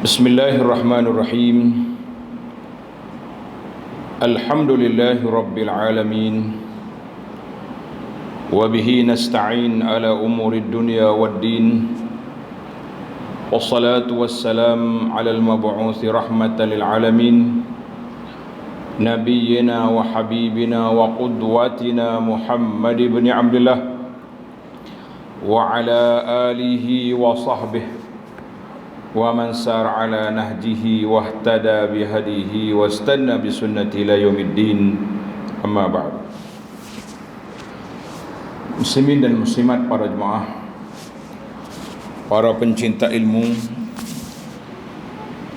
Bismillahirrahmanirrahim. Alhamdulillahi rabbil alamin. Wa bihi nasta'in ala umurid dunya waddin. Wassalatu wassalam ala al-mab'uthi rahmatan lil alamin. Nabiyyina wa habibina wa qudwatina Muhammad ibn Abdullah wa ala alihi wa sahbihi wa man sar ala nahjihi wahtada bihadihi wastanna bisunnati ila yaumiddin, amma ba'd. Muslimin dan muslimat, para jemaah, para pencinta ilmu,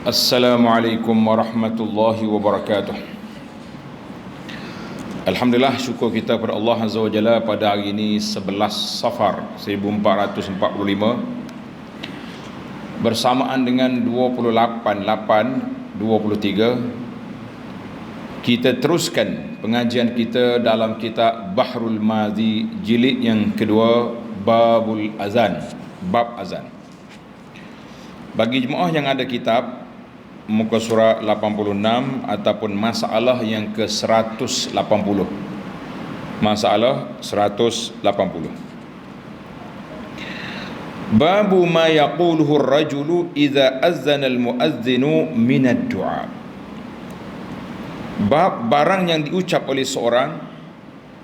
Assalamualaikum warahmatullahi wabarakatuh. Alhamdulillah, syukur kita kepada Allah Azza wa Jalla pada hari ini 11 Safar 1445 bersamaan dengan 28/8/23, kita teruskan pengajian kita dalam kitab Bahrul Madhi jilid yang kedua, Babul Azan, bab azan. Bagi jemaah yang ada kitab, muka surat 86 ataupun masalah yang ke 180. Masalah 180. Babu ma yaquluhu ar-rajulu idza azzana al-muazzinu min ad-du'a. Bab barang yang diucap oleh seorang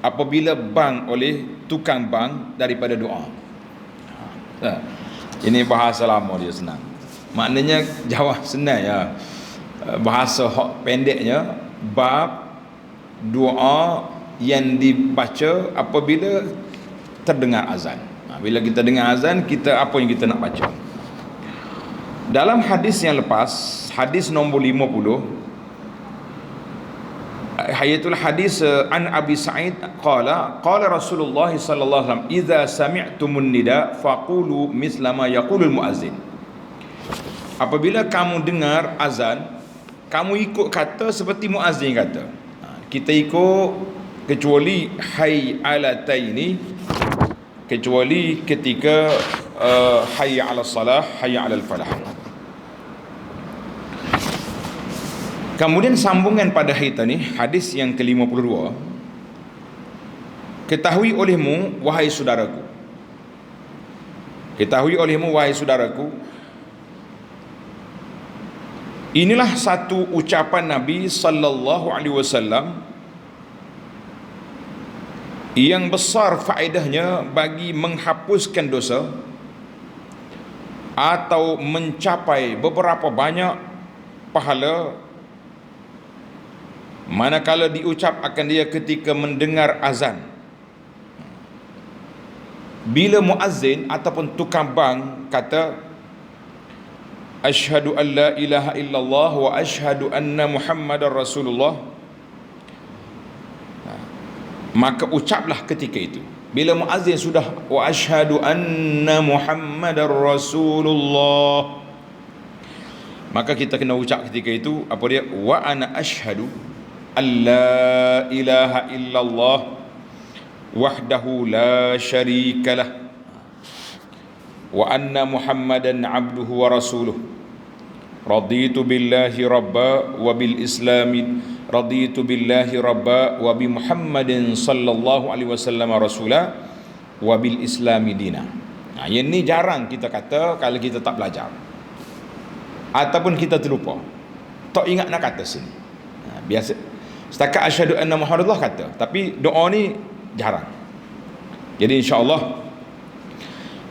apabila bang oleh tukang bang daripada doa. Ini bahasa lama dia, senang. Maknanya jawab senang ya. Bahasa pendeknya, bab doa yang dibaca apabila terdengar azan. Bila kita dengar azan, kita apa yang kita nak baca? Dalam hadis yang lepas, hadis nombor 50, hayatul hadis an Abi Sa'id qala Rasulullah sallallahu alaihi wasallam, idza sami'tumun nida faqulu mithla ma yaqulul muazzin. Apabila kamu dengar azan, kamu ikut kata seperti muazzin kata. Kita ikut, kecuali hayy alataini, kecuali ketika hayya 'ala salah, hayya 'alal falah. Kemudian sambungan pada hadis yang ke-52, ketahui olehmu wahai saudaraku, ketahui olehmu wahai saudaraku, inilah satu ucapan Nabi sallallahu alaihi wasallam yang besar faedahnya bagi menghapuskan dosa atau mencapai beberapa banyak pahala manakala diucap akan dia ketika mendengar azan. Bila muazzin ataupun tukang bang kata asyhadu an la ilaha illallah wa asyhadu anna muhammadar rasulullah, maka ucaplah ketika itu. Bila muazzin sudah wa asyhadu anna muhammadar rasulullah, maka kita kena ucap ketika itu apa dia? Wa ana asyhadu an la ilaha illallah wahdahu la syarikalah wa anna muhammadan abduhu wa rasuluh, raditu billahi rabba wa bil islami, raditu billahi rabba wa bi muhammadin sallallahu alaihi wasallam rasula wa bil islami dina. Yang ni jarang kita kata kalau kita tak belajar ataupun kita terlupa, tak ingat nak kata sini. Biasa setakat asyhadu anna muhammadullah kata, tapi doa ni jarang. Jadi insya-Allah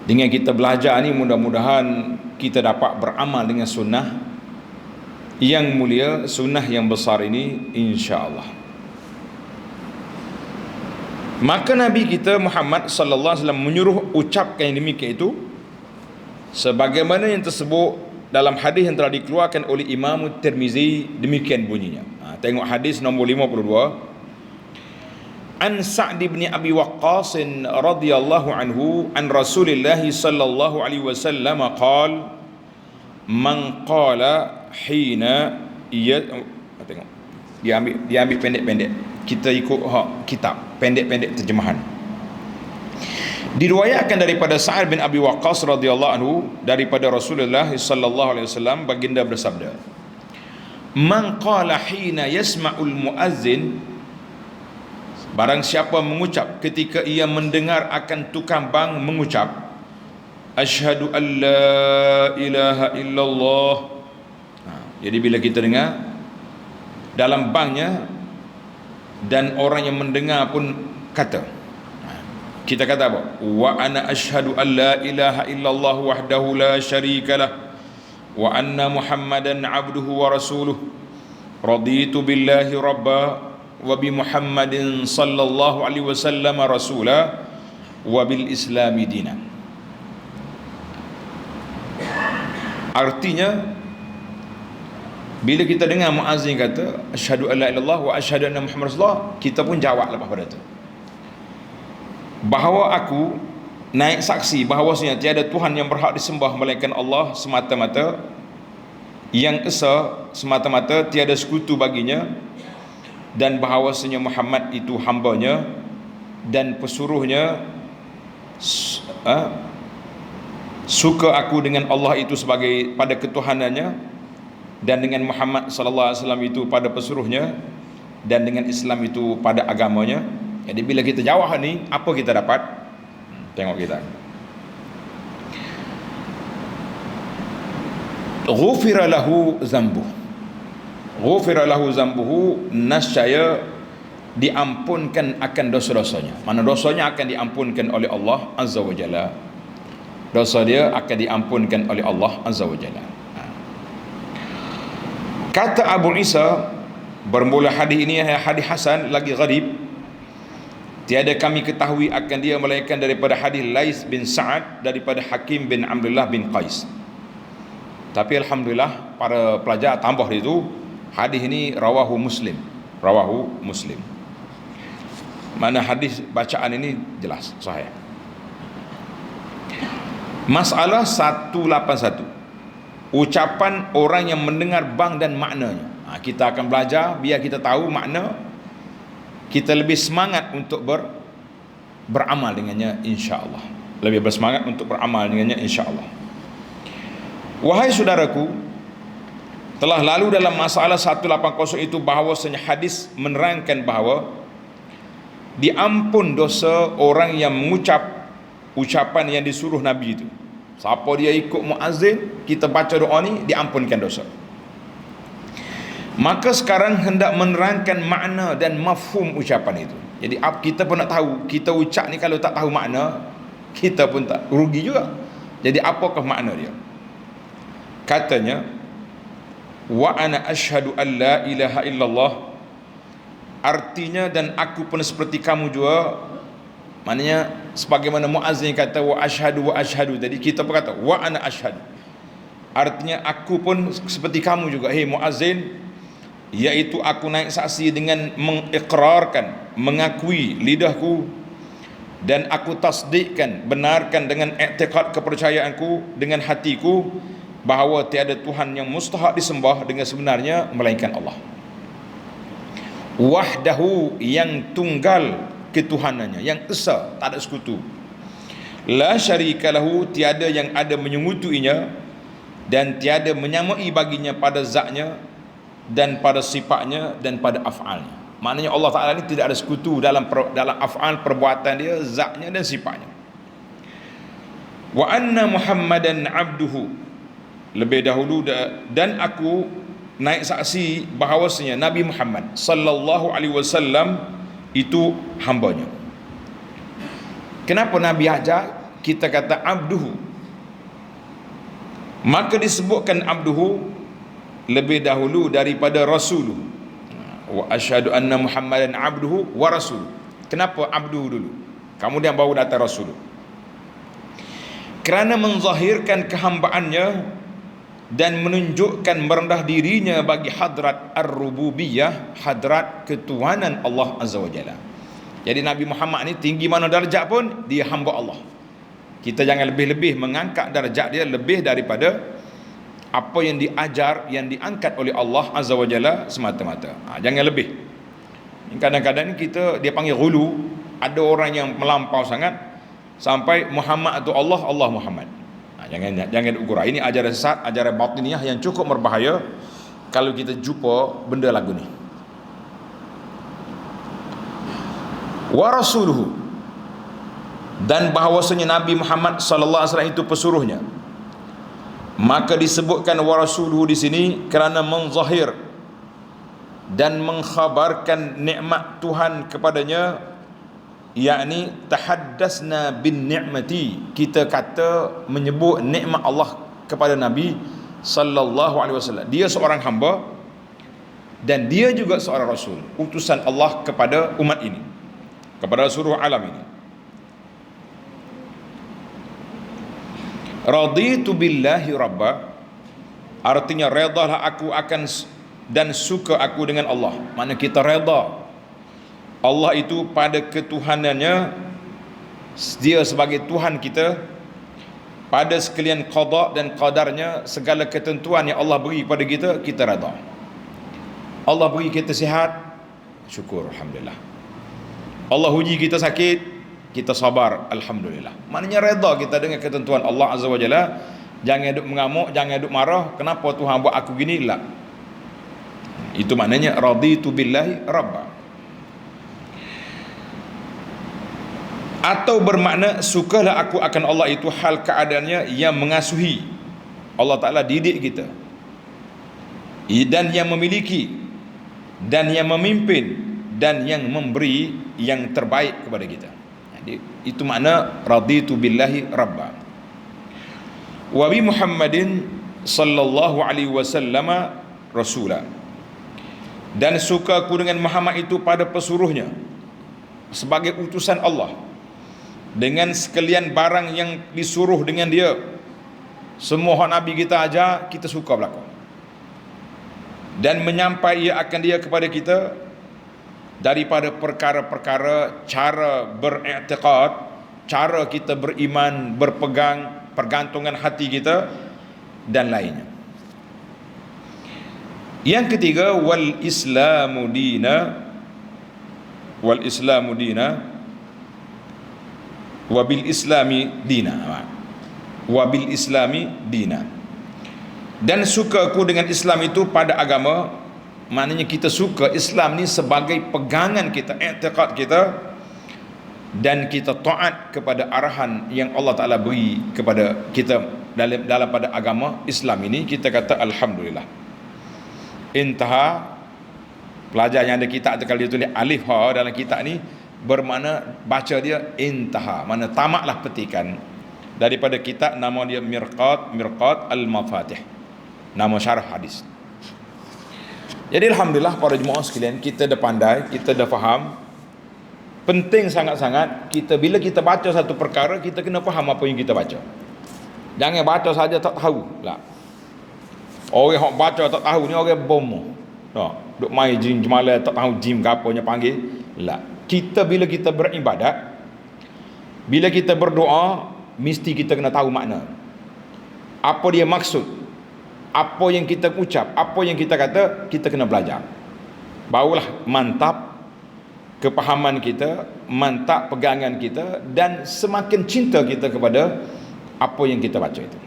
dengan kita belajar ni, mudah-mudahan kita dapat beramal dengan sunnah yang mulia, sunnah yang besar ini, insya-Allah. Maka Nabi kita Muhammad sallallahu alaihi wasallam menyuruh ucapkan yang demikian itu sebagaimana yang tersebut dalam hadis yang telah dikeluarkan oleh Imam Tirmizi, demikian bunyinya. Tengok hadis nombor 52. An Sa'd bin Abi Waqqas radhiyallahu anhu an Rasulillah sallallahu alaihi wasallam qala man qala hina tengok dia ambil pendek-pendek, kita ikut kitab pendek-pendek terjemahan. Diriwayatkan daripada Sa'ad bin Abi Waqqas radhiyallahu anhu daripada Rasulullah sallallahu alaihi wasallam, baginda bersabda, "Man qala hina yasma'ul muazzin," barang siapa mengucap ketika ia mendengar akan tukang bang mengucap, "Asyhadu an la ilaha illallah." Jadi bila kita dengar dalam bangnya dan orang yang mendengar pun kata, kita kata apa? "Wa ana asyhadu an la ilaha illallah wahdahu la syarikalah wa anna Muhammadan abduhu wa rasuluh. Raditu billahi rabba wa bi Muhammadin sallallahu alaihi wasallam rasula wa bil islami dina." Artinya, bila kita dengar muazzin kata asyhadu an la ilaha illallah wa asyhadu anna Muhammad rasulullah, kita pun jawab lepas pada tu, bahawa aku naik saksi bahawasanya tiada Tuhan yang berhak disembah melainkan Allah semata-mata, yang esa semata-mata, tiada sekutu baginya, dan bahawasanya Muhammad itu hambanya dan pesuruhnya. Suka aku dengan Allah itu sebagai pada ketuhanannya, dan dengan Muhammad sallallahu alaihi wasallam itu pada pesuruhnya, dan dengan Islam itu pada agamanya. Jadi bila kita jawab ni, apa kita dapat? Tengok kita. Ghufira lahu zambuh. Ghufira lahu zambuhu, nascaya diampunkan akan dosa-dosanya. Mana dosanya akan diampunkan oleh Allah Azza wa Jalla. Dosa dia akan diampunkan oleh Allah Azza wa Jalla. Kata Abu Isa, bermula hadis ini hadis hasan lagi gharib, tiada kami ketahui akan dia melainkan daripada hadis Lais bin Sa'ad daripada Hakim bin Abdullah bin Qais. Tapi alhamdulillah para pelajar tambah itu, hadis ini rawahu Muslim. Rawahu Muslim. Mana hadis bacaan ini jelas sahih. Masalah 181, ucapan orang yang mendengar bang dan maknanya. Kita akan belajar biar kita tahu makna, kita lebih semangat untuk beramal dengannya insya-Allah. Lebih bersemangat untuk beramal dengannya insya-Allah. Wahai saudaraku, telah lalu dalam masalah 180 itu bahawasanya hadis menerangkan bahawa diampun dosa orang yang mengucap ucapan yang disuruh Nabi itu. Siapa dia ikut muazzin, kita baca doa ni, diampunkan dosa. Maka sekarang hendak menerangkan makna dan mafhum ucapan itu. Jadi kita pun nak tahu, kita ucap ni kalau tak tahu makna, kita pun tak rugi juga. Jadi apakah makna dia? Katanya, wa ana asyhadu an la ilaha illallah, artinya dan aku pun seperti kamu juga. Maknanya sebagaimana muazzin kata wa asyhadu, jadi kita pun kata wa ana asyhadu, artinya aku pun seperti kamu juga hei muazzin, iaitu aku naik saksi dengan mengikrarkan, mengakui lidahku, dan aku tasdikkan, benarkan dengan i'tiqad kepercayaanku dengan hatiku bahawa tiada Tuhan yang mustahak disembah dengan sebenarnya melainkan Allah, wahdahu, yang tunggal ketuhanannya, yang esa, tak ada sekutu, la syarika lahu, tiada yang ada menyekutuinya, dan tiada menyamai baginya pada zatnya dan pada sifatnya dan pada af'alnya. Maknanya Allah Ta'ala ni tidak ada sekutu dalam af'al, perbuatan dia, zatnya dan sifatnya. Wa anna Muhammadan abduhu, lebih dahulu dan aku naik saksi bahawasanya Nabi Muhammad sallallahu alaihi wasallam itu hambanya. Kenapa Nabi ajar kita kata abduhu? Maka disebutkan abduhu lebih dahulu daripada rasuluh. Wa asyhadu anna Muhammadan abduhu wa rasuluh. Kenapa abduhu dulu, kemudian baru datang rasuluh? Kerana menzahirkan kehambaannya dan menunjukkan merendah dirinya bagi hadrat ar-rububiyah, hadrat ketuhanan Allah Azza wa Jalla. Jadi Nabi Muhammad ni tinggi mana darjat pun, dia hamba Allah. Kita jangan lebih-lebih mengangkat darjat dia lebih daripada apa yang diajar, yang diangkat oleh Allah Azza wa Jalla semata-mata. Jangan lebih. Kadang-kadang kita dia panggil ghulu, ada orang yang melampau sangat sampai Muhammad itu Allah, Allah Muhammad. Jangan ukur. Ini ajaran sesat, ajaran batiniah yang cukup berbahaya kalau kita jumpa benda lagu ni. Wa rasuluhu, dan bahawasanya Nabi Muhammad sallallahu alaihi wasallam itu pesuruhnya. Maka disebutkan wa rasuluhu di sini kerana menzahir dan mengkhabarkan nikmat Tuhan kepadanya, yakni tahaddasna bin ni'mati, kita kata menyebut nikmat Allah kepada Nabi sallallahu alaihi wasallam. Dia seorang hamba dan dia juga seorang rasul, utusan Allah kepada umat ini, kepada seluruh alam ini. Raditu billahi rabba, artinya redalah aku akan dan suka aku dengan Allah. Makna kita reda Allah itu pada ketuhanannya, dia sebagai Tuhan kita, pada sekalian qada dan qadarnya, segala ketentuan yang Allah beri pada kita, kita reda. Allah beri kita sihat, syukur, alhamdulillah. Allah uji kita sakit, kita sabar, alhamdulillah. Maknanya reda kita dengan ketentuan Allah Azza wa Jalla. Jangan duk mengamuk, jangan duk marah, kenapa Tuhan buat aku gini, lah. Itu maknanya raditu billahi rabba. Atau bermakna sukalah aku akan Allah itu hal keadaannya yang mengasuhi. Allah Ta'ala didik kita, dan yang memiliki, dan yang memimpin, dan yang memberi yang terbaik kepada kita. Jadi, itu makna raditu billahi rabba. Wa bi Muhammadin sallallahu alaihi wasallam rasula, dan suka aku dengan Muhammad itu pada pesuruhnya sebagai utusan Allah, dengan sekalian barang yang disuruh dengan dia. Semua Nabi kita ajar, kita suka belaka, dan menyampaikan akan dia kepada kita daripada perkara-perkara cara beriktikad, cara kita beriman, berpegang, pergantungan hati kita, dan lainnya. Yang ketiga, wal islamu dina, wal islamu dina, wabil islami dina, wabil islami dina, dan suka aku dengan Islam itu pada agama. Maknanya kita suka Islam ni sebagai pegangan kita, i'tiqad kita, dan kita taat kepada arahan yang Allah Ta'ala beri kepada kita dalam pada agama Islam ini. Kita kata alhamdulillah. Intaha, pelajar yang ada kitab tu, kalau dia tulis alif ha dalam kitab ni, bermakna baca dia intaha, mana tamatlah petikan. Daripada kitab nama dia Mirqat Al-Mafatih, nama syarah hadis. Jadi alhamdulillah para jemaah sekalian, kita dah pandai, kita dah faham. Penting sangat-sangat kita, bila kita baca satu perkara, kita kena faham apa yang kita baca. Jangan baca saja tak tahu lah. Orang yang baca tak tahu ni orang bomoh. Duk main jim jemalah, tak tahu jim ke apanya panggil lah. Kita bila kita beribadat, bila kita berdoa, mesti kita kena tahu makna. Apa dia maksud, apa yang kita ucap, apa yang kita kata, kita kena belajar. Barulah mantap kepahaman kita, mantap pegangan kita, dan semakin cinta kita kepada apa yang kita baca itu.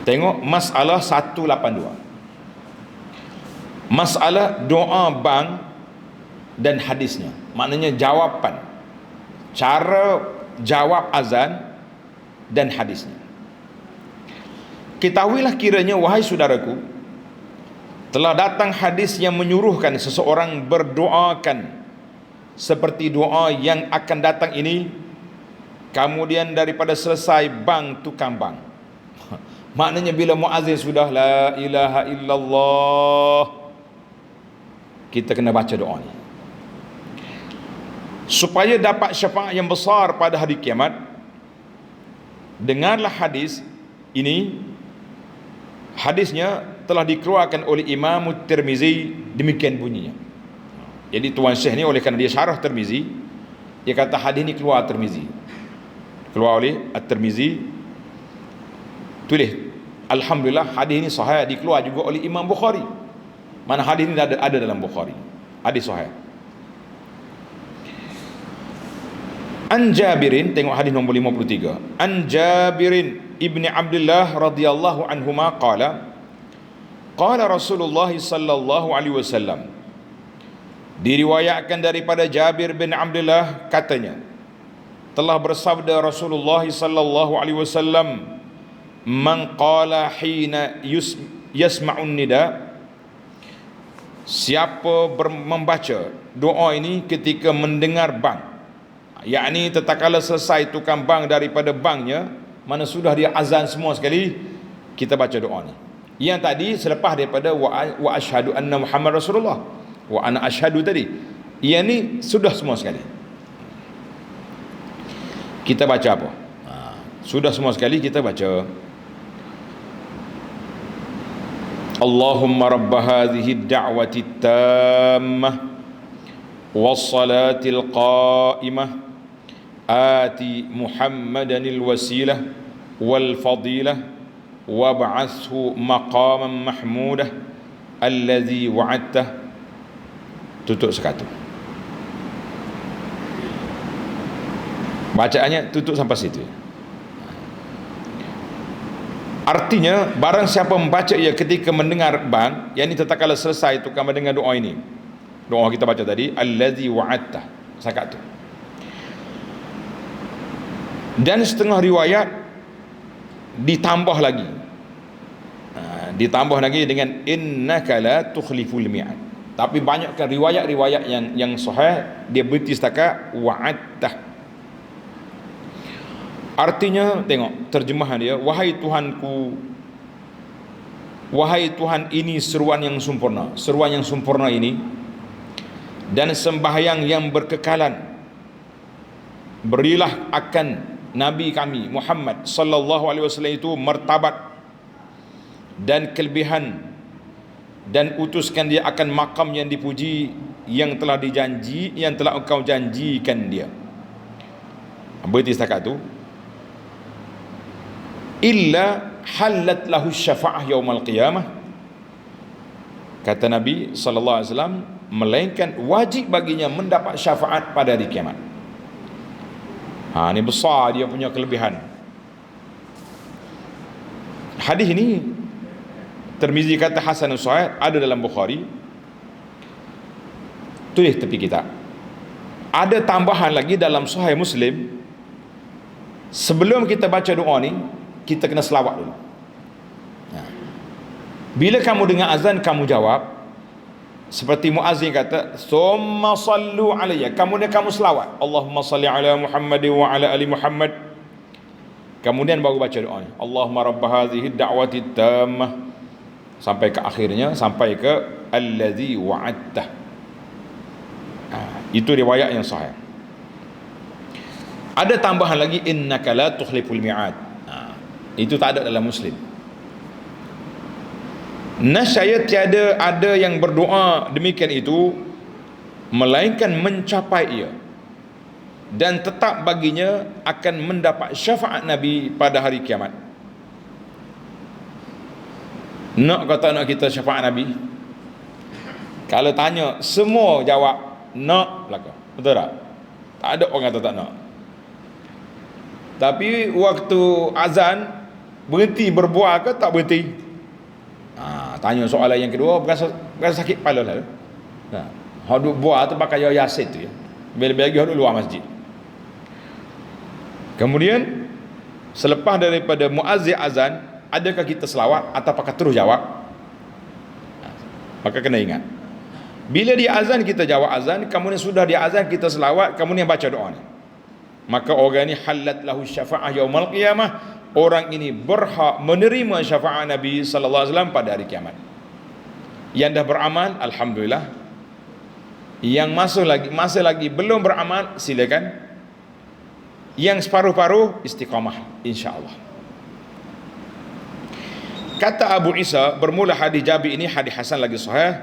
Tengok masalah 182. Masalah doa bang dan hadisnya. Maknanya jawapan, cara jawab azan dan hadisnya. Ketahuilah kiranya, wahai saudaraku, telah datang hadis yang menyuruhkan seseorang berdoakan seperti doa yang akan datang ini, kemudian daripada selesai bang tukang bang. Maknanya bila muazzin sudah la ilaha illallah, kita kena baca doa ni supaya dapat syafaat yang besar pada hari kiamat. Dengarlah hadis ini. Hadisnya telah dikeluarkan oleh Imam Tirmizi, demikian bunyinya. Jadi Tuan Syekh ni, oleh kerana dia syarah Tirmizi, dia kata hadis ni keluar Tirmizi, keluar oleh At-Tirmizi. Tulis alhamdulillah hadis ni sahih, dikeluar juga oleh Imam Bukhari. Mana hadis ni ada dalam Bukhari, hadis sahih. An Jabirin, tengok hadis nombor 53. An Jabirin ibni Abdullah radhiyallahu anhuma qala qala Rasulullah sallallahu alaihi wasallam, diriwayatkan daripada Jabir bin Abdullah katanya, telah bersabda Rasulullah sallallahu alaihi wasallam, man qala hina yasma'un nida, siapa membaca doa ini ketika mendengar bang, yakni tatkala selesai tukang bang daripada bangnya, mana sudah dia azan semua sekali, kita baca doa ni. Yang tadi selepas daripada wa asyhadu anna Muhammad Rasulullah, wa ana asyhadu tadi, yang ni sudah semua sekali. Kita baca apa? Sudah semua sekali kita baca Allahumma rabb hadhihi ad-da'wati at-tammah was-salatil qa'imah ati Muhammadanil wasilah wal fadilah wab'athhu maqaman mahmudah alladhi wa'adtah. Tutup sekatu. Bacaannya tutup sampai situ. Artinya barang siapa membaca ia ketika mendengar bang, yang ini tatkala selesai tukang mendengar doa ini, doa kita baca tadi, alladhi wa'adtah, sakat tu. Dan setengah riwayat ditambah lagi dengan innaka la tukhliful mi'ad. Tapi banyakkan riwayat-riwayat yang sahih dia berhenti setakat wa'adtah. Artinya tengok terjemahan dia, wahai Tuhanku, wahai Tuhan, ini seruan yang sempurna ini, dan sembahyang yang berkekalan, berilah akan Nabi kami Muhammad sallallahu alaihi wasallam itu martabat dan kelebihan, dan utuskan dia akan makam yang dipuji, yang telah engkau janjikan dia. Berarti setakat tu, illa halat lahu syafa'ah yaumal qiyamah, kata Nabi sallallahu alaihi wasallam, melainkan wajib baginya mendapat syafaat pada hari kiamat. Ini besar dia punya kelebihan. Hadis ini Tirmizi kata hasan sahih, ada dalam Bukhari. Tulis tepi kita. Ada tambahan lagi dalam Sahih Muslim. Sebelum kita baca doa ni, kita kena selawat dulu. Bila kamu dengar azan, kamu jawab seperti muazzin kata, summa sallu alayya, kemudian kamu selawat, Allahumma salli ala Muhammad wa ala ali Muhammad, kemudian baru baca doa ni, Allahumma rabb hadhihi ad-da'wati tammah, sampai ke akhirnya, sampai ke alladhi wa'adtah. Itu riwayat yang sahih. Ada tambahan lagi, innaka la tukhliful mi'ad. Itu tak ada dalam Muslim. Nescaya tiada ada yang berdoa demikian itu melainkan mencapai ia, dan tetap baginya akan mendapat syafaat Nabi pada hari kiamat. Nak kata nak kita syafaat Nabi? Kalau tanya, semua jawab nak belaka. Betul tak? Tak ada orang kata tak nak. Tapi waktu azan berhenti berbual ke tak berhenti? Tanya soalan yang kedua, berasa sakit kepala lah. Hak duk buat tu pakai yasin tu ya. Bila-bila lagi hak duk luar masjid. Kemudian selepas daripada muazzin azan, adakah kita selawat atau apakah terus jawab? Maka kena ingat, bila dia azan kita jawab azan, kemudian sudah dia azan kita selawat, kemudian baca doa ni. Maka orang ni halat lahu syafa'ah yaumal qiyamah, orang ini berhak menerima syafaat Nabi sallallahu alaihi wasallam pada hari kiamat. Yang dah beramal, alhamdulillah. Yang masih lagi belum beramal, silakan. Yang separuh-paruh, istiqamah insya-Allah. Kata Abu Isa, bermula hadis Jabir ini hadis hasan lagi sahih,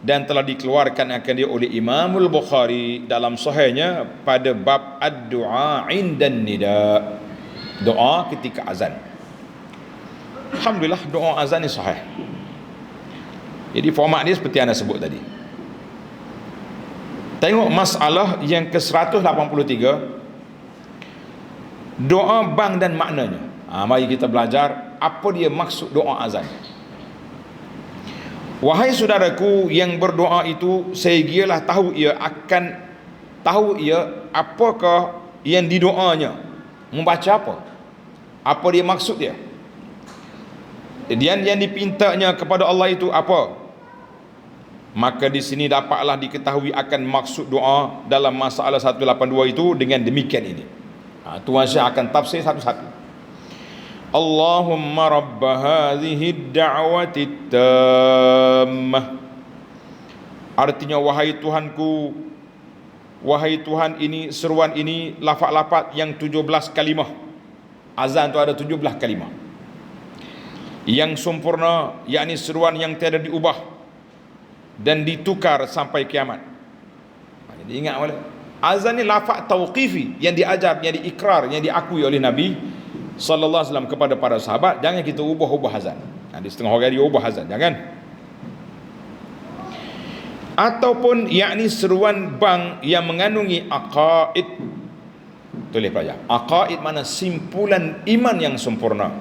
dan telah dikeluarkan akan dia oleh Imamul Bukhari dalam sahihnya pada bab ad-du'a indan nida, doa ketika azan. Alhamdulillah, doa azan ni sahih. Jadi format dia seperti anda sebut tadi. Tengok masalah yang ke-183, Doa bang dan maknanya. Mari kita belajar apa dia maksud doa azan. Wahai saudaraku yang berdoa itu, segialah tahu ia apakah yang didoanya, membaca apa dia maksud dia, dan yang dipintanya kepada Allah itu apa. Maka di sini dapatlah diketahui akan maksud doa dalam masalah 182 itu dengan demikian ini. Tuan Syekh akan tafsir satu-satu. Allahumma rabba hadhihi ad-da'wati tammah. Artinya, wahai Tuhanku, wahai Tuhan, ini seruan ini lafaz-lafaz yang 17 kalimah. Azan tu ada 17 kalimah yang sempurna, yakni seruan yang tiada diubah dan ditukar sampai kiamat. Jadi ingat boleh, azan ni lafaz tauqifi yang diajar, yang diikrar, yang diakui oleh Nabi sallallahu alaihi wasallam kepada para sahabat. Jangan kita ubah-ubah azan. Di setengah orang dia ubah azan, jangan. Ataupun yakni seruan bang yang mengandungi aqaid. Tulis pelajar, aqaid mana simpulan iman yang sempurna.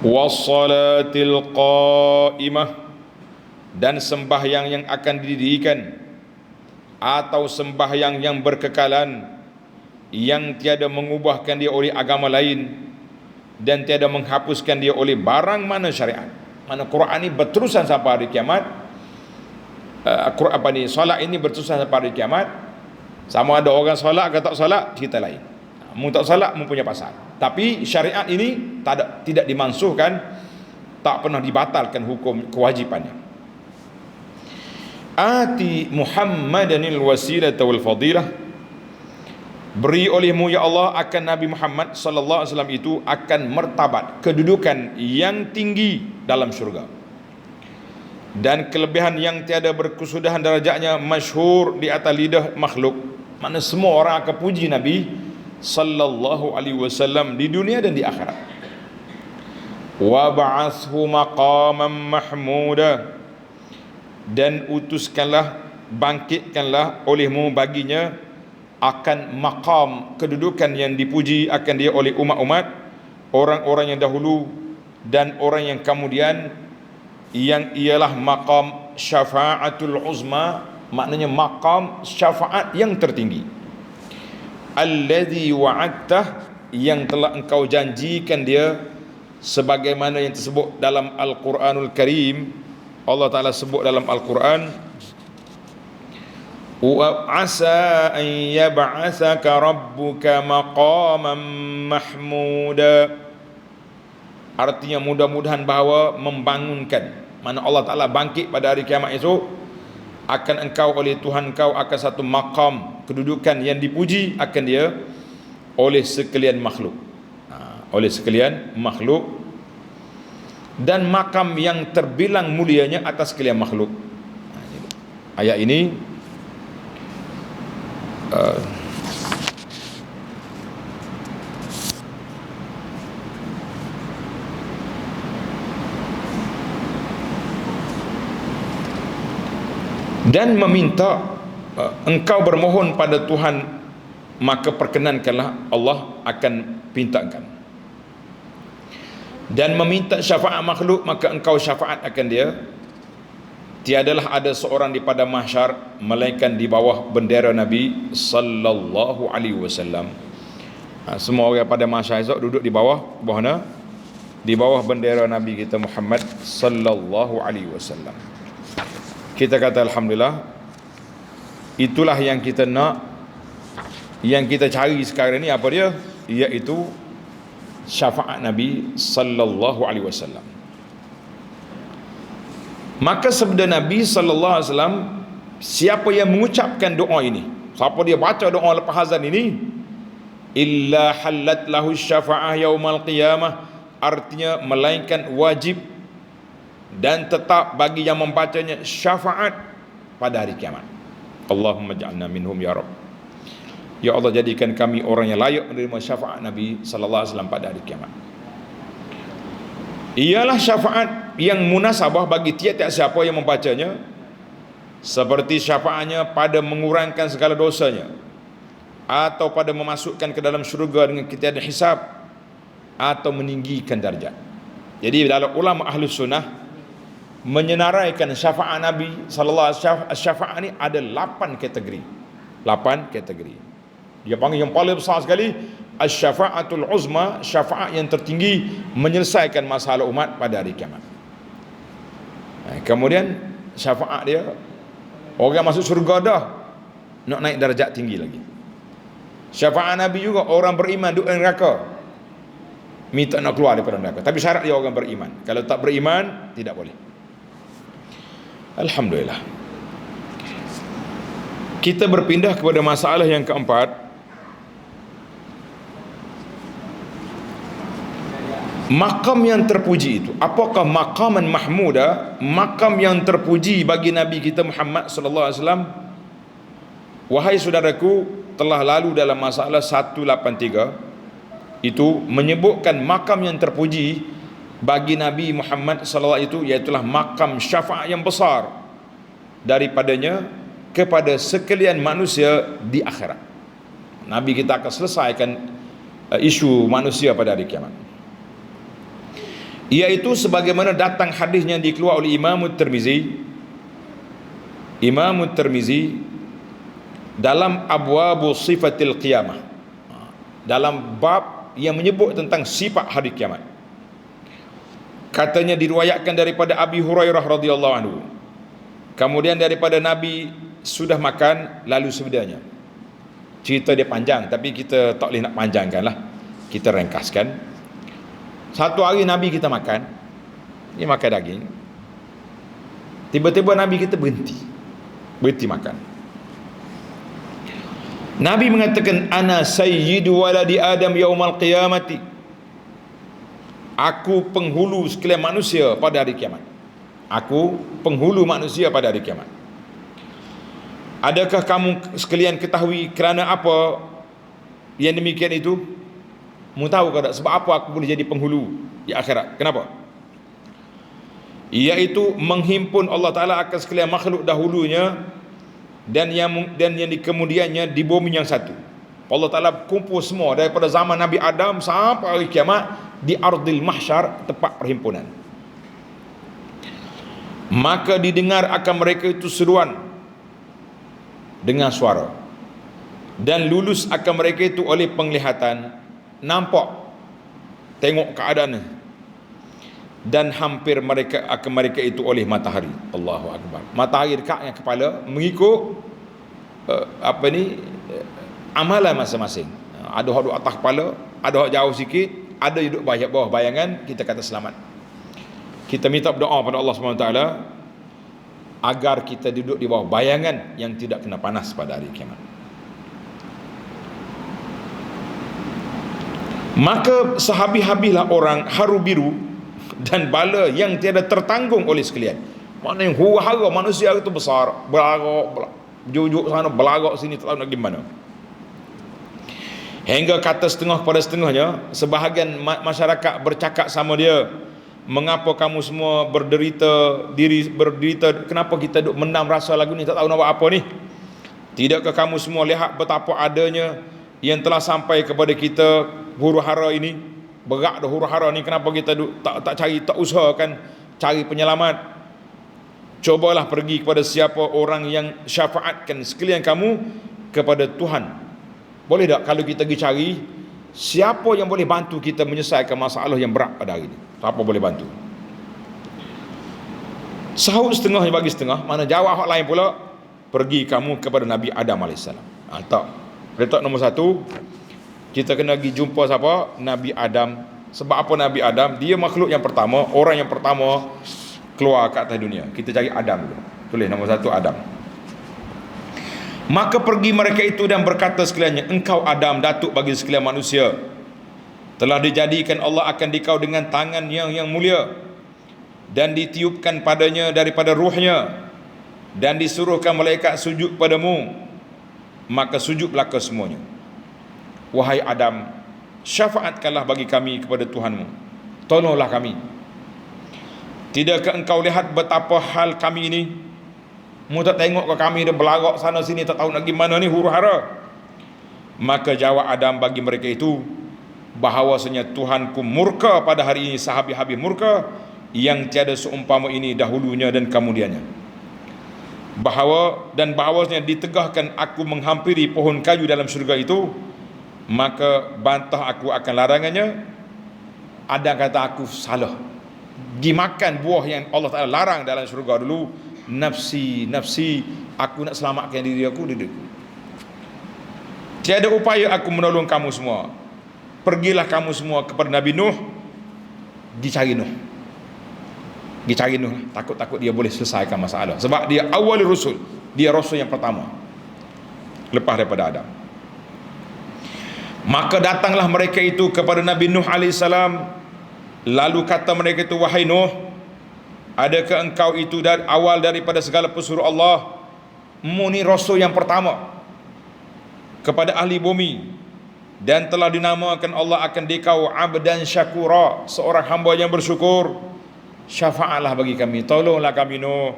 Wassalatil qaimah, dan sembahyang yang akan didirikan atau sembahyang yang berkekalan, yang tiada mengubahkan dia oleh agama lain dan tiada menghapuskan dia oleh barang mana syariat. Mana Quran ini berterusan sampai hari kiamat. Solat ini berterusan sampai hari kiamat. Sama ada orang solat ke tak solat, cerita lain. Mu tak solat mempunyai pasal. Tapi syariat ini tidak dimansuhkan, tak pernah dibatalkan hukum kewajipannya. Ati Muhammadanil wasilata wal fadilah, beri olehmu ya Allah akan Nabi Muhammad sallallahu alaihi wasallam itu akan martabat, kedudukan yang tinggi dalam syurga, dan kelebihan yang tiada berkesudahan darajatnya, masyhur di atas lidah makhluk. Mana semua orang akan puji Nabi sallallahu alaihi wasallam di dunia dan di akhirat. Wa ba'athu maqaman mahmuda, dan utuskanlah, bangkitkanlah olehmu baginya akan maqam, kedudukan yang dipuji akan dia oleh umat-umat, orang-orang yang dahulu dan orang yang kemudian, yang ialah maqam syafa'atul uzma, maknanya maqam syafaat yang tertinggi. Alladhi wa'adtah, yang telah engkau janjikan dia, sebagaimana yang tersebut dalam Al-Quranul Karim. Allah Ta'ala sebut dalam Al-Quran, wa asa an yab'athaka rabbuka maqaman mahmuda. Artinya mudah-mudahan bahawa membangunkan, mana Allah Ta'ala bangkit pada hari kiamat esok, akan engkau oleh Tuhan kau akan satu maqam, kedudukan yang dipuji akan dia oleh sekalian makhluk, oleh sekalian makhluk, dan makam yang terbilang mulianya atas sekalian makhluk. Ayat ini dan meminta engkau bermohon pada Tuhan, maka perkenankanlah Allah akan pintakan, dan meminta syafaat makhluk, maka engkau syafaat akan dia. Tiadalah ada seorang di pada mahsyar melainkan di bawah bendera Nabi sallallahu alaihi wasallam. Semua orang pada mahsyar esok duduk di bawah mana? Di bawah bendera Nabi kita Muhammad sallallahu alaihi wasallam. Kita kata alhamdulillah, itulah yang kita nak, yang kita cari sekarang ni apa dia? Iaitu syafaat Nabi sallallahu alaihi wasallam. Maka sabda Nabi sallallahu alaihi wasallam, siapa yang mengucapkan doa ini, siapa dia baca doa lepas azan ini, illa halat lahu syafa'ah yaumal qiyamah, artinya melainkan wajib dan tetap bagi yang membacanya syafaat pada hari kiamat. Allahumma ja'alna minhum ya Rabb. Ya Allah, jadikan kami orang yang layak menerima syafaat Nabi sallallahu alaihi wasallam pada hari kiamat. Ialah syafaat yang munasabah bagi tiap-tiap siapa yang membacanya, seperti syafaatnya pada mengurangkan segala dosanya, atau pada memasukkan ke dalam syurga dengan tiada hisab, atau meninggikan darjat. Jadi dalam ulama Ahlus Sunnah menyenaraikan syafaat Nabi sallallahu alaihi wasallam, syafaat ni ada 8 kategori. 8 kategori. Dia panggil yang paling besar sekali asy-syafa'atul uzma, syafaat yang tertinggi menyelesaikan masalah umat pada hari kiamat. Kemudian syafaat dia, orang masuk syurga dah, nak naik darjat tinggi lagi. Syafaat Nabi juga, orang beriman duduk di neraka, minta nak keluar daripada neraka. Tapi syarat dia orang beriman. Kalau tak beriman, tidak boleh. Alhamdulillah. Kita berpindah kepada masalah yang keempat. Makam yang terpuji itu, apakah maqaman mahmuda, makam yang terpuji bagi Nabi kita Muhammad sallallahu alaihi wasallam? Wahai saudaraku, telah lalu dalam masalah 183 itu menyebutkan makam yang terpuji bagi Nabi Muhammad sallallahu alaihi wasallam itu, iaitulah makam syafaat yang besar daripadanya kepada sekalian manusia di akhirat. Nabi kita akan selesaikan isu manusia pada hari kiamat, iaitu sebagaimana datang hadisnya dikeluar oleh Imam Tirmizi dalam abwabu sifatil qiyamah, dalam bab yang menyebut tentang sifat hari kiamat. Katanya diriwayatkan daripada Abi Hurairah radhiyallahu anhu, kemudian daripada Nabi sudah makan lalu sebedanya. Cerita dia panjang, tapi kita tak boleh nak panjangkan lah, kita ringkaskan. Satu hari Nabi kita makan, dia makan daging, tiba-tiba Nabi kita berhenti makan. Nabi mengatakan, ana sayyidu waladi Adam yaumal qiyamati, aku penghulu sekalian manusia pada hari kiamat. Aku penghulu manusia pada hari kiamat. Adakah kamu sekalian ketahui kerana apa yang demikian itu? Mu tahu ke tak sebab apa aku boleh jadi penghulu di akhirat? Kenapa? Iaitu menghimpun Allah Ta'ala akan sekalian makhluk dahulunya dan yang di kemudiannya di bumi yang satu. Allah Ta'ala kumpul semua daripada zaman Nabi Adam sampai hari kiamat di ardil mahsyar, tempat perhimpunan. Maka didengar akan mereka itu seruan dengan suara, dan lulus akan mereka itu oleh penglihatan, nampak, tengok keadaannya, dan hampir mereka itu oleh matahari. Allahu Akbar. Matahari dekatnya kepala, mengikut amalan masing-masing. Ada hak duduk atas kepala, ada hak jauh sikit, ada duduk bawah bayangan, kita kata selamat. Kita minta berdoa pada Allah SWT agar kita duduk di bawah bayangan yang tidak kena panas pada hari kiamat. Maka sehabis-habislah orang haru biru dan bala yang tiada tertanggung oleh sekalian. Maknanya huru-hara manusia itu besar, berlagak jujuk sana, belagak sini, tak tahu nak gimana. Hingga kata setengah pada setengahnya, sebahagian masyarakat bercakap sama dia, mengapa kamu semua berderita, kenapa kita duk mendam rasa lagu ni, tak tahu nak buat apa ni? Tidakkah kamu semua lihat betapa adanya yang telah sampai kepada kita huru-hara ini? Berat dah huru-hara ni, kenapa kita tak usahakan cari penyelamat? Cobalah pergi kepada siapa orang yang syafaatkan sekalian kamu kepada Tuhan. Boleh tak kalau kita pergi cari siapa yang boleh bantu kita menyelesaikan masalah yang berat pada hari ini? Siapa boleh bantu? Sahut setengah bagi setengah, mana jawab hak lain pula, pergi kamu kepada Nabi Adam AS. Tak. Letak nombor satu, kita kena pergi jumpa siapa? Nabi Adam. Sebab apa Nabi Adam? Dia makhluk yang pertama, orang yang pertama keluar ke atas dunia. Kita cari Adam dulu. Tulis nombor satu, Adam. Maka pergi mereka itu dan berkata sekaliannya, engkau Adam, datuk bagi sekalian manusia, telah dijadikan Allah akan dikau dengan tangan yang mulia, dan ditiupkan padanya daripada ruhnya, dan disuruhkan malaikat sujud padamu, maka sujudlah kesemuanya. Wahai Adam, syafaatkanlah bagi kami kepada Tuhanmu, tolonglah kami. Tidakkah engkau lihat betapa hal kami ini? Mu tak tengok ke kami dia berlagak sana sini, tak tahu nak gimana ni, huru-hara. Maka jawab Adam bagi mereka itu, bahawasanya Tuhanku murka pada hari ini sehabis-habis murka yang tiada seumpama ini dahulunya dan kemudiannya. Bahawasanya ditegahkan aku menghampiri pohon kayu dalam syurga itu, maka bantah aku akan larangannya. Adam kata aku salah, dimakan buah yang Allah Ta'ala larang dalam syurga dulu. Nafsi, nafsi, aku nak selamatkan diri aku, diriku. Tiada upaya aku menolong kamu semua. Pergilah kamu semua kepada Nabi Nuh, dicari Nuh. Dicari Nuh, takut-takut dia boleh selesaikan masalah. Sebab dia awal rasul, dia rasul yang pertama lepas daripada Adam. Maka datanglah mereka itu kepada Nabi Nuh AS. Lalu kata mereka itu, wahai Nuh, adakah engkau itu dari awal daripada segala pesuruh Allah? Mu ni rasul yang pertama kepada ahli bumi, dan telah dinamakan Allah akan dikau abdan syakura, seorang hamba yang bersyukur. Syafa'alah bagi kami, tolonglah kami Nuh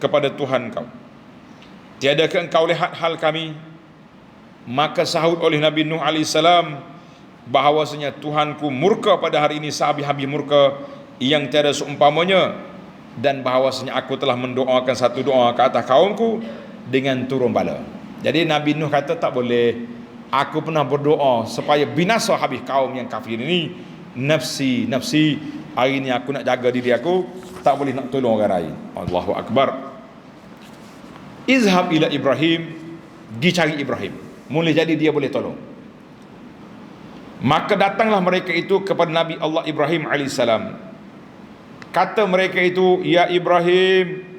kepada Tuhan kau. Tiadakah engkau lihat hal kami? Maka sahut oleh Nabi Nuh AS, bahawasanya Tuhanku murka pada hari ini sehabis-habis murka yang tiada seumpamanya, dan bahawasanya aku telah mendoakan satu doa ke atas kaumku dengan turun bala. Jadi Nabi Nuh kata tak boleh, aku pernah berdoa supaya binasa habis kaum yang kafir ini. Nafsi, nafsi, hari ini aku nak jaga diri aku, tak boleh nak tolong orang lain. Allahu Akbar. Izhab ila Ibrahim, dicari Ibrahim, mula jadi dia boleh tolong. Maka datanglah mereka itu kepada Nabi Allah Ibrahim AS. Kata mereka itu, ya Ibrahim,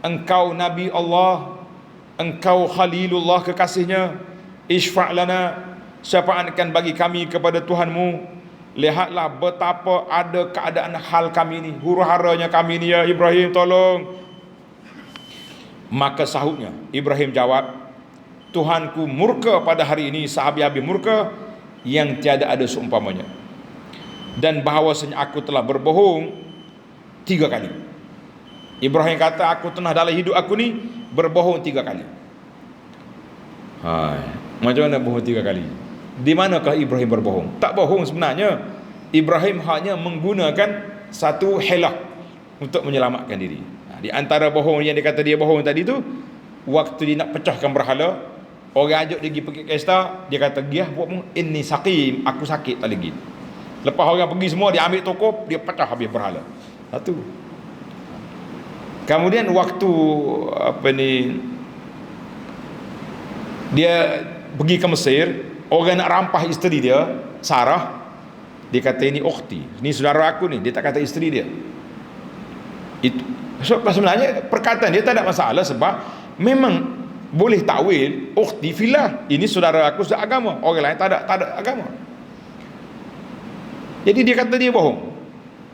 engkau Nabi Allah, engkau Khalilullah kekasihnya, isfa' lana, syafaatkan bagi kami kepada Tuhanmu. Lihatlah betapa ada keadaan hal kami ni, huru-haranya kami ni, ya Ibrahim, tolong. Maka sahutnya Ibrahim jawab, Tuhanku murka pada hari ini sehabis-habis murka yang tiada ada seumpamanya, dan bahawasanya aku telah berbohong 3 kali. Ibrahim kata, aku telah dalam hidup aku ni berbohong 3 kali. Hai, macam mana bohong 3 kali? Di manakah Ibrahim berbohong? Tak bohong sebenarnya. Ibrahim hanya menggunakan satu helah untuk menyelamatkan diri. Di antara bohong yang dia kata dia bohong tadi tu, waktu dia nak pecahkan berhala, orang ajak dia pergi pergi pesta, dia kata, "Giah buatmu inni saqim, aku sakit tak lagi." Lepas orang pergi semua, dia ambil tokop, dia pecah habis berhala. Satu. Kemudian waktu dia pergi ke Mesir, orang nak rampah isteri dia, Sarah, dia kata ini ukhti, ini saudara aku ni. Dia tak kata isteri dia. Itu sebenarnya perkataan dia tak ada masalah, sebab memang boleh takwil ukhti filah, ini saudara aku seagama, orang lain tak ada agama. Jadi dia kata dia bohong.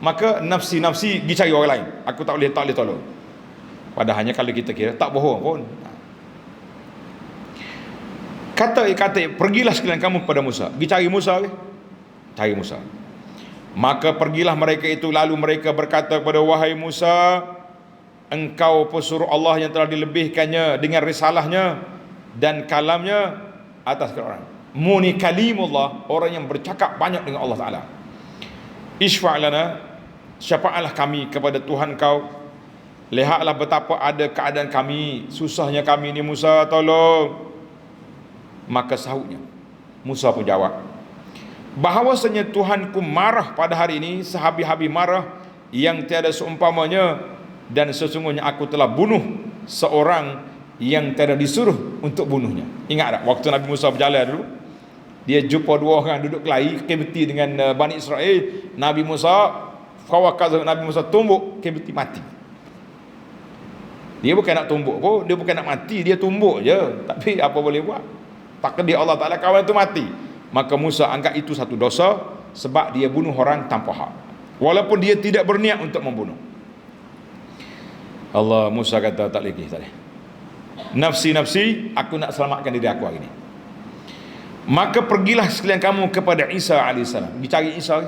Maka nafsi-nafsi pergi cari orang lain, aku tak boleh tolong. Padahalnya kalau kita kira tak bohong pun. Kata pergilah sekalian kamu kepada Musa. Pergi cari Musa ke? Cari Musa. Maka pergilah mereka itu, lalu mereka berkata kepada, wahai Musa, engkau pesuruh Allah yang telah dilebihkannya dengan risalahnya dan kalamnya atas orang. Muni kalimullah, orang yang bercakap banyak dengan Allah Ta'ala. Isfa' lana, syafaatlah kami kepada Tuhan kau. Lihatlah betapa ada keadaan kami, susahnya kami ni Musa, tolong. Maka sahutnya Musa pun jawab, bahawasanya Tuhanku marah pada hari ini sehabis-habis marah yang tiada seumpamanya, dan sesungguhnya aku telah bunuh seorang yang tiada disuruh untuk bunuhnya. Ingat tak waktu Nabi Musa berjalan dulu, dia jumpa 2 orang duduk kelahi kebeti dengan Bani Israel. Nabi Musa tumbuk kebeti mati. Dia bukan nak tumbuk pun, dia bukan nak mati, dia tumbuk je. Tapi apa boleh buat, takdir Allah Ta'ala kawan itu mati. Maka Musa anggap itu satu dosa, sebab dia bunuh orang tanpa hak, walaupun dia tidak berniat untuk membunuh. Allah, Musa kata tak lagi, tak boleh. Nafsi, aku nak selamatkan diri aku hari ini. Maka pergilah sekalian kamu kepada Isa AS. Dicari Isa.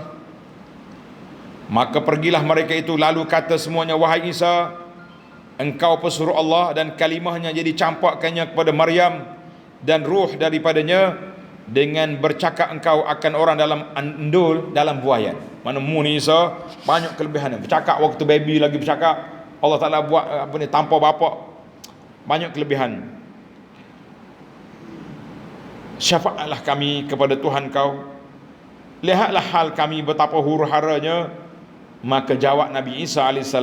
Maka pergilah mereka itu, lalu kata semuanya, wahai Isa, engkau pesuruh Allah dan kalimahnya jadi campakkannya kepada Maryam, dan ruh daripadanya, dengan bercakap engkau akan orang dalam andul, dalam buayan. Mana mu ni Isa banyak kelebihan. Bercakap waktu baby lagi bercakap. Allah Ta'ala buat tanpa bapa. Banyak kelebihan. Syafaatlah kami kepada Tuhan kau. Lihatlah hal kami betapa huru-haranya. Maka jawab Nabi Isa AS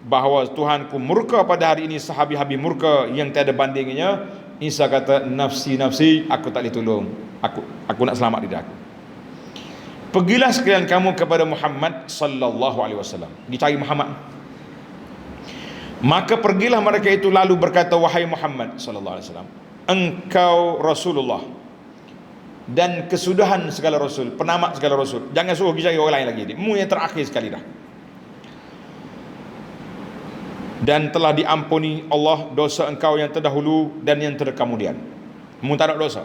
bahawa Tuhanku murka pada hari ini sehabi-habi murka yang tiada bandingnya. Isa kata, nafsi nafsi, aku tak boleh tolong. Aku nak selamat diri aku. Pergilah sekalian kamu kepada Muhammad sallallahu alaihi wasallam. Dicari Muhammad. Maka pergilah mereka itu lalu berkata, wahai Muhammad sallallahu alaihi wasallam, engkau Rasulullah dan kesudahan segala rasul, penamat segala rasul. Jangan suruh pergi cari orang lain lagi. Mu yang terakhir sekali dah. Dan telah diampuni Allah dosa engkau yang terdahulu dan yang terkemudian. Mu tak ada dosa.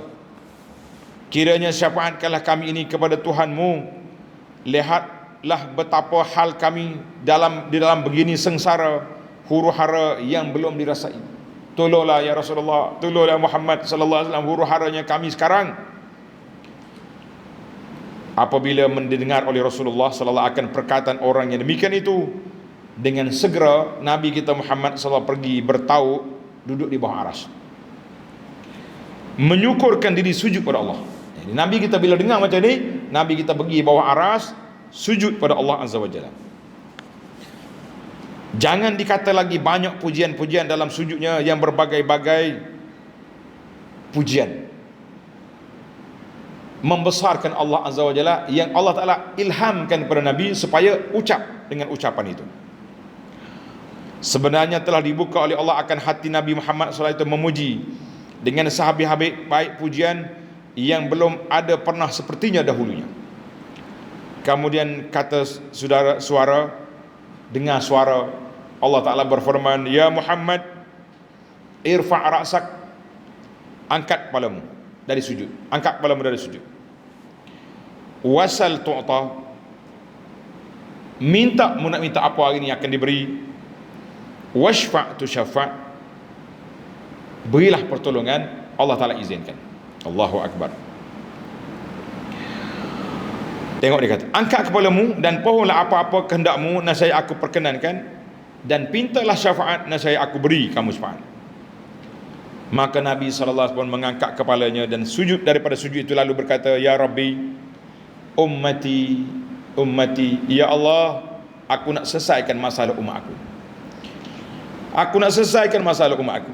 Kiranya syafaatkanlah kami ini kepada Tuhanmu. Lihatlah betapa hal kami di dalam begini sengsara, huru-hara yang belum dirasai. Tolonglah ya Rasulullah, tolonglah Muhammad sallallahu alaihi wasallam huru-haranya kami sekarang. Apabila mendengar oleh Rasulullah sallallahu akan perkataan orang yang demikian itu, dengan segera Nabi kita Muhammad SAW pergi bertaut, duduk di bawah aras, menyukurkan diri sujud pada Allah. Jadi Nabi kita bila dengar macam ni, Nabi kita pergi bawah aras, sujud pada Allah Azza wa Jalla. Jangan dikata lagi banyak pujian-pujian dalam sujudnya yang berbagai-bagai pujian, membesarkan Allah Azza wa Jalla, yang Allah Ta'ala ilhamkan kepada Nabi supaya ucap dengan ucapan itu. Sebenarnya telah dibuka oleh Allah akan hati Nabi Muhammad SAW itu memuji dengan sehabis-habis baik pujian yang belum ada pernah sepertinya dahulunya. Kemudian kata dengar suara Allah Ta'ala berfirman, ya Muhammad, irfa' ra'sak, angkat kepalamu dari sujud, angkat kepalamu dari sujud. Wasal tu'ta, minta, mu nak minta apa hari ini akan diberi. Washfa' tu syafa', berilah pertolongan, Allah Ta'ala izinkan. Allahu Akbar. Tengok dia kata, angkat kepalamu dan pohonlah apa-apa kehendakmu, nasaya aku perkenankan, dan pintalah syafaat, nasaya aku beri kamu syafaat. Maka Nabi SAW mengangkat kepalanya dan sujud. Daripada sujud itu lalu berkata, ya Rabbi, ummati, ummati, ya Allah, aku nak selesaikan masalah umat aku. Aku nak selesaikan masalah umat aku.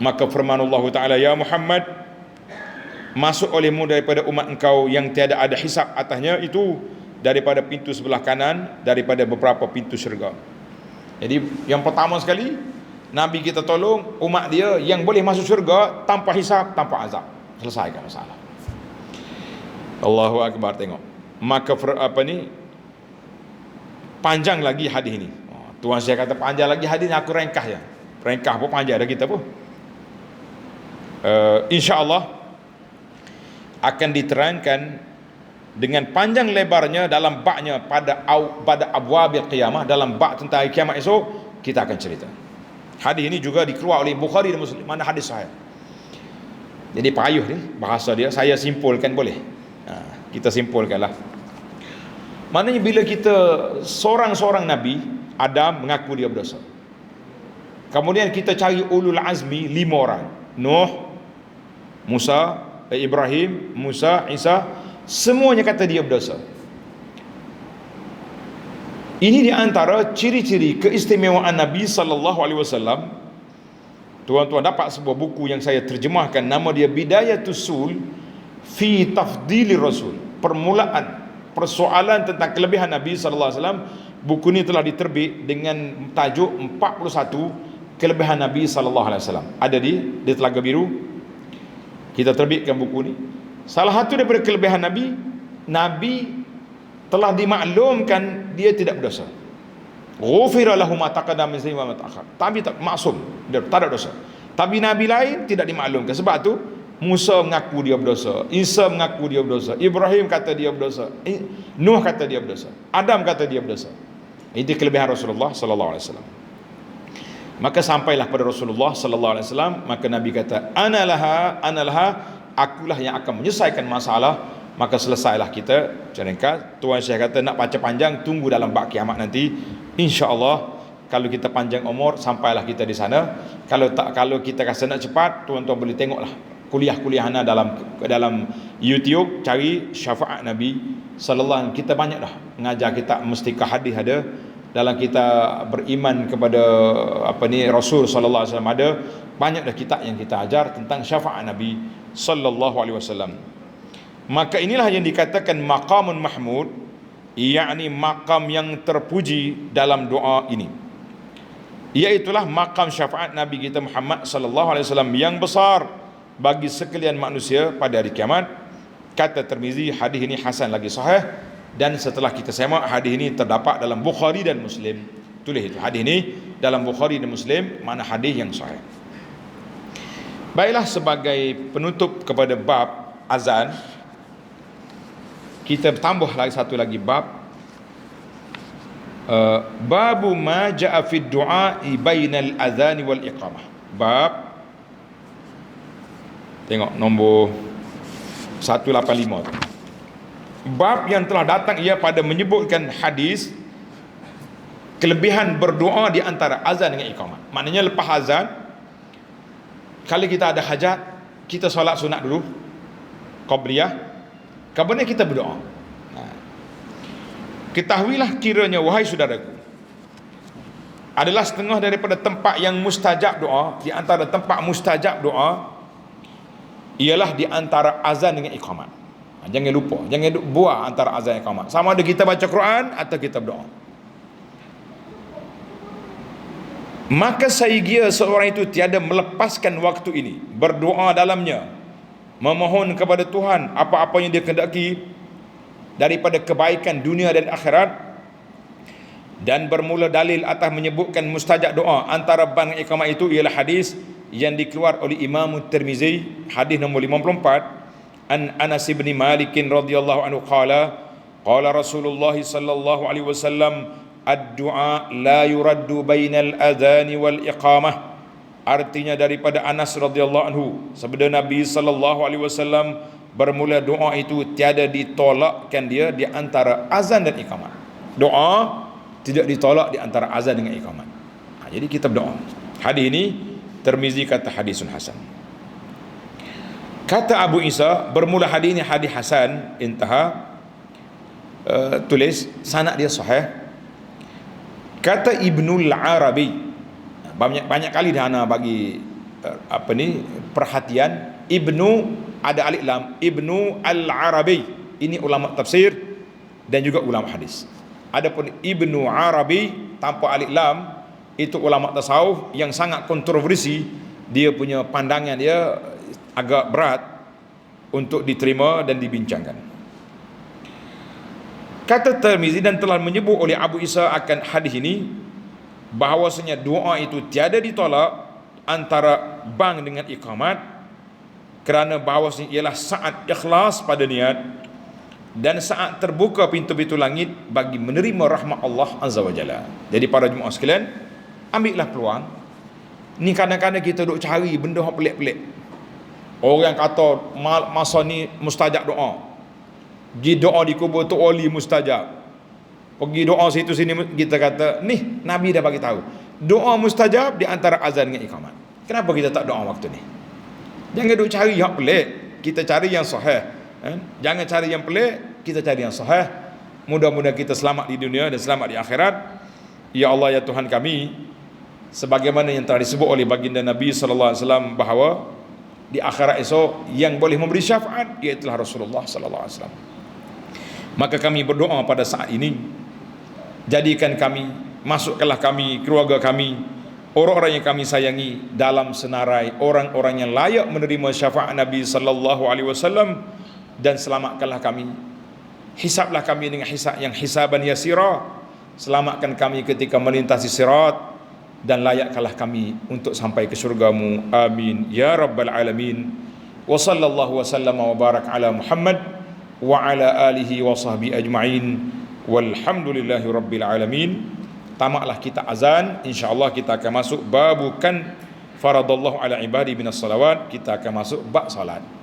Maka firman Allah Ta'ala, ya Muhammad, masuk olehmu daripada umat engkau yang tiada ada hisab atasnya itu, daripada pintu sebelah kanan, daripada beberapa pintu syurga. Jadi yang pertama sekali, Nabi kita tolong umat dia yang boleh masuk syurga tanpa hisab, tanpa azab. Selesaikan masalah. Allahu Akbar. Tengok, maka panjang lagi hadis ini. Tuan saya kata panjang lagi hadis ni, aku ringkas je. Ringkas pun panjang dah kita pun. InsyaAllah akan diterangkan dengan panjang lebarnya dalam baknya pada abwabil qiyamah, dalam bak tentang hari kiamat esok kita akan cerita. Hadis ini juga dikeluar oleh Bukhari dan Muslim, mana hadis sahih. Jadi payuh ni bahasa dia, saya simpulkan boleh. Kita simpulkanlah. Maknanya bila kita seorang-seorang Nabi Adam mengaku dia berdosa, kemudian kita cari ulul azmi 5 orang, Nuh, Musa, Ibrahim, Musa, Isa, semuanya kata dia berdosa. Ini di antara ciri-ciri keistimewaan Nabi sallallahu alaihi wasallam. Tuan-tuan dapat sebuah buku yang saya terjemahkan, nama dia Bidayatus Sul fi Tafdilir Rasul, permulaan persoalan tentang kelebihan Nabi sallallahu alaihi wasallam. Buku ini telah diterbit dengan tajuk 41 kelebihan Nabi sallallahu alaihi wasallam. Ada di Telaga Biru. Kita terbitkan buku ini. Salah satu daripada kelebihan Nabi, Nabi telah dimaklumkan dia tidak berdosa. Ghufira lahu ma taqaddama min dhanbihi wa ma ta'akhkhar. Tapi tak maksum, dia tak ada dosa. Tapi Nabi lain tidak dimaklumkan. Sebab tu Musa mengaku dia berdosa, Isa mengaku dia berdosa, Ibrahim kata dia berdosa, Nuh kata dia berdosa, Adam kata dia berdosa. Itu kelebihan Rasulullah sallallahu alaihi wasallam. Maka sampailah pada Rasulullah sallallahu alaihi wasallam, maka Nabi kata, "Ana laha, akulah yang akan menyelesaikan masalah." Maka selesailah kita. Ringkas, Tuan Syekh kata nak baca panjang, tunggu dalam bab kiamat nanti. Insya-Allah kalau kita panjang umur sampailah kita di sana. Kalau kita rasa nak cepat, tuan-tuan boleh tengoklah kuliah-kuliah ana dalam YouTube, cari syafaat Nabi sallallahu alaihi wasallam. Kita banyak dah mengajar kita mesti ke hadis ada. Dalam kita beriman kepada Rasul sallallahu alaihi wasallam ada banyak dah kitab yang kita ajar tentang syafaat Nabi sallallahu alaihi wasallam. Maka inilah yang dikatakan maqamun mahmud, yakni makam yang terpuji dalam doa ini, iaitulah makam syafaat Nabi kita Muhammad sallallahu alaihi wasallam yang besar bagi sekalian manusia pada hari kiamat. Kata Tirmizi, hadis ini hasan lagi sahih, dan setelah kita semak hadis ini terdapat dalam Bukhari dan Muslim. Tulis itu, hadis ini dalam Bukhari dan Muslim, mana hadis yang sahih. Baiklah, sebagai penutup kepada bab azan, kita tambah lagi satu lagi bab, babu ma ja'a fi du'a bainal azan wal iqamah. Bab, tengok nombor 185 tu. Bab yang telah datang ia pada menyebutkan hadis kelebihan berdoa di antara azan dengan iqamah. Maknanya lepas azan, kalau kita ada hajat, kita solat sunat dulu, qabliyah, kemudian kita berdoa. Ketahuilah kiranya wahai saudaraku, adalah setengah daripada tempat yang mustajab doa. Di antara tempat mustajab doa ialah di antara azan dengan iqamat. Jangan lupa, jangan buang antara azan dan iqamat. Sama ada kita baca Quran atau kita berdoa. Maka sehingga seorang itu tiada melepaskan waktu ini berdoa dalamnya, memohon kepada Tuhan apa-apa yang dia kehendaki daripada kebaikan dunia dan akhirat. Dan bermula dalil atas menyebutkan mustajab doa antara ban iqamah itu ialah hadis yang dikeluar oleh Imam Tirmizi, hadis nombor 54, an Anas bin Malik radhiyallahu anhu qala Rasulullah sallallahu alaihi wasallam, ad-du'a la yuraddu bainal adhan wal iqamah. Artinya daripada Anas radhiyallahu anhu, sabda Nabi sallallahu alaihi wasallam, bermula doa itu tiada ditolakkan dia di antara azan dan iqamat. Doa tidak ditolak di antara azan dengan iqamat. Jadi kita berdoa. Hadis ini Tirmizi kata hadisun hasan. Kata Abu Isa, bermula hadis ini hadis hasan, intaha. Tulis sanad dia sahih. Kata Ibnul Arabi, banyak kali dah ana bagi perhatian, Ibnu ada alif lam, Ibnu Al-Arabi, ini ulama tafsir dan juga ulama hadis. Adapun Ibnu Arabi tanpa alif lam, itu ulama tasawuf yang sangat kontroversi. Dia punya pandangan dia agak berat untuk diterima dan dibincangkan. Kata Tirmizi, dan telah menyebut oleh Abu Isa akan hadis ini bahawasanya doa itu tiada ditolak antara bang dengan iqamat, kerana bahawasanya ialah saat ikhlas pada niat dan saat terbuka pintu-pintu langit bagi menerima rahmat Allah Azza wa Jalla. Jadi para jemaah sekalian, ambillah peluang ni. Kadang-kadang kita duk cari benda yang pelik-pelik. Orang kata masa ni mustajab doa, pergi doa di kubur tu wali mustajab, pergi doa situ sini. Kita kata ni Nabi dah bagi tahu doa mustajab di antara azan dengan iqamat. Kenapa kita tak doa waktu ni? Jangan duk cari yang pelik, kita cari yang sahih. Jangan cari yang pelik, kita cari yang sahih. Mudah-mudahan kita selamat di dunia dan selamat di akhirat. Ya Allah, ya Tuhan kami, sebagaimana yang telah disebut oleh baginda Nabi sallallahu alaihi wasallam bahawa di akhirat esok yang boleh memberi syafaat ialah Rasulullah sallallahu alaihi wasallam. Maka kami berdoa pada saat ini, jadikan kami, masukkanlah kami, keluarga kami, orang-orang yang kami sayangi dalam senarai orang-orang yang layak menerima syafaat Nabi sallallahu alaihi wasallam, dan selamatkanlah kami, hisablah kami dengan hisab yang hisaban yasira, selamatkan kami ketika melintasi sirat, dan layakkanlah kami untuk sampai ke syurgamu. Amin ya rabbal alamin. Wa sallallahu wa sallama wa barak ala Muhammad wa ala alihi wa sahbihi ajma'in, walhamdulillahi rabbil alamin. tamatlah kita azan, insya-Allah kita akan masuk babukan faradallahu ala ibadi minas salawat, kita akan masuk bab salat.